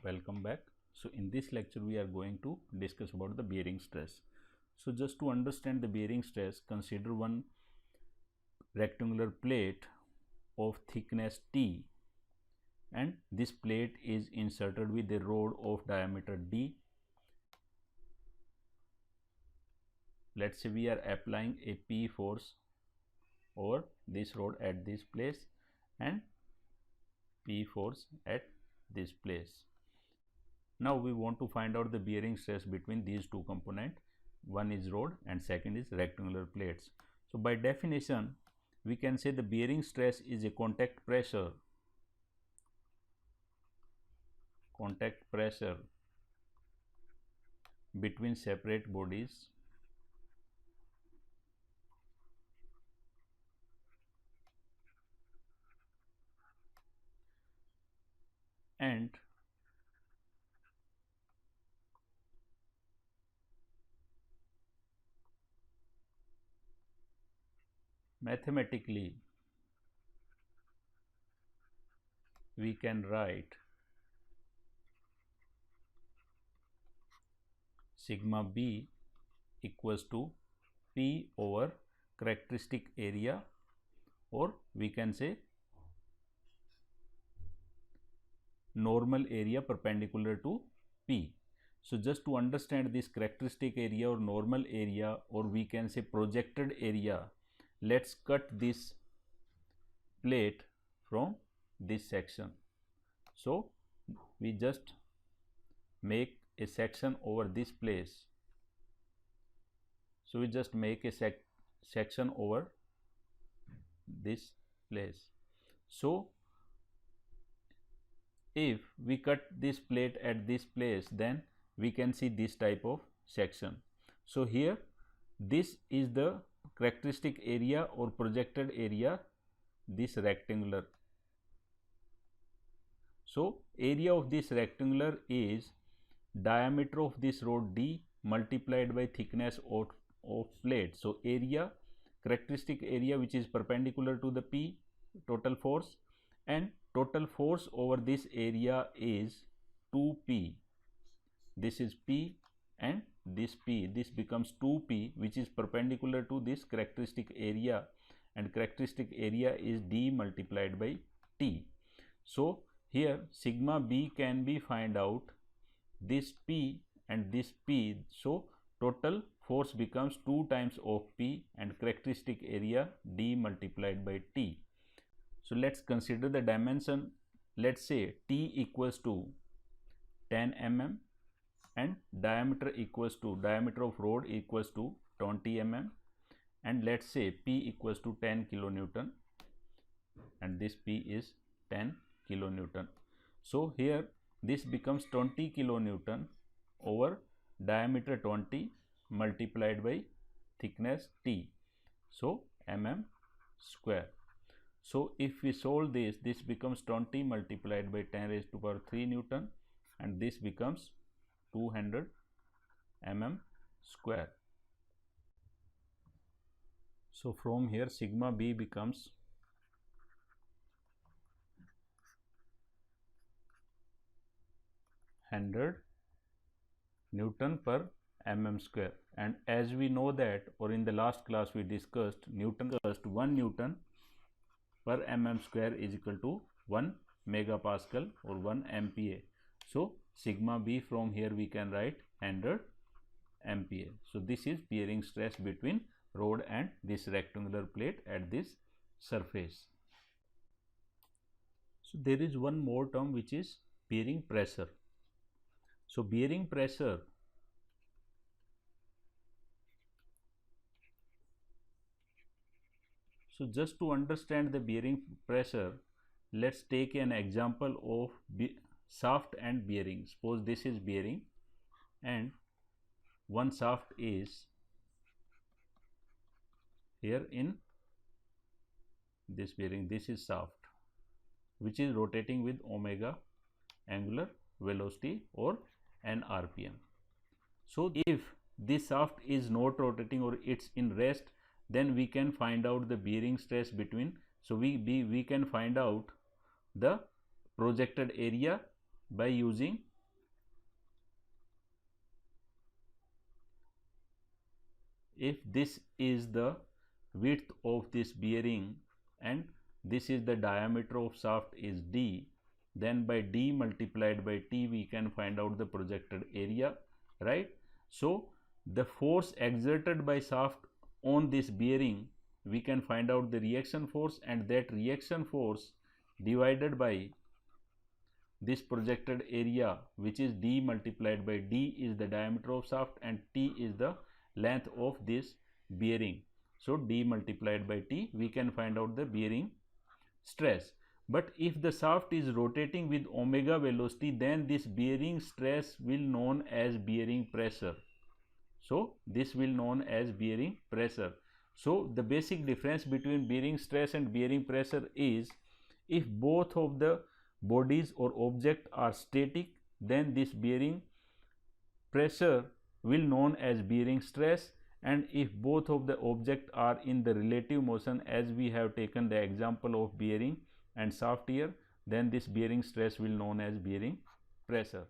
Welcome back. So in this lecture we are going to discuss about the bearing stress. So just to understand the bearing stress, consider one rectangular plate of thickness T, and this plate is inserted with a rod of diameter D. Let's say we are applying a P force over this rod at this place and P force at this place. Now we want to find out the bearing stress between these two components. One is rod and second is rectangular plates. So by definition we can say the bearing stress is a contact pressure between separate bodies and mathematically we can write sigma B equals to P over characteristic area, or we can say normal area perpendicular to P. So just to understand this characteristic area or normal area, or we can say projected area, let's cut this plate from this section. So we just make a section over this place. So we just make a section over this place. So if we cut this plate at this place, then we can see this type of section. So here this is the characteristic area or projected area, this rectangular. So area of this rectangular is diameter of this rod D multiplied by thickness of plate. So area, characteristic area which is perpendicular to the P, total force, and total force over this area is 2P. This is P and this P. This becomes 2P, which is perpendicular to this characteristic area, and characteristic area is D multiplied by T. So here sigma B can be find out this P and this P. So total force becomes 2 times of P and characteristic area D multiplied by T. So let's consider the dimension. Let's say T equals to 10 mm and diameter of rod equals to 20 mm, and let's say P equals to 10 kilonewton and this P is 10 kilonewton. So here this becomes 20 kilonewton over diameter 20 multiplied by thickness T, so mm square. So if we solve this, this becomes 20 multiplied by 10 raised to power 3 Newton, and this becomes 200 mm square. So from here sigma B becomes 100 Newton per mm square, and as we know that, or in the last class we discussed, 1 Newton per mm square is equal to 1 megapascal or 1 MPa. So sigma B from here we can write 100 MPa. So this is bearing stress between rod and this rectangular plate at this surface. So there is one more term which is bearing pressure. So bearing pressure So just to understand the bearing pressure, let's take an example of shaft and bearing. Suppose this is bearing and one shaft is here in this bearing. This is shaft which is rotating with omega angular velocity or n RPM. So if this shaft is not rotating or it's in rest, then we can find out the bearing stress between. So we can find out the projected area by using if this is the width of this bearing and this is the diameter of shaft is d, then by d multiplied by t we can find out the projected area, right? So the force exerted by shaft on this bearing, we can find out the reaction force, and that reaction force divided by this projected area, which is d multiplied by d is the diameter of shaft and t is the length of this bearing. So d multiplied by t, we can find out the bearing stress. But if the shaft is rotating with omega velocity, then this bearing stress will known as bearing pressure. So this will known as bearing pressure. So the basic difference between bearing stress and bearing pressure is, if both of the bodies or object are static, then this bearing pressure will known as bearing stress, and if both of the object are in the relative motion, as we have taken the example of bearing and shaft here, then this bearing stress will known as bearing pressure.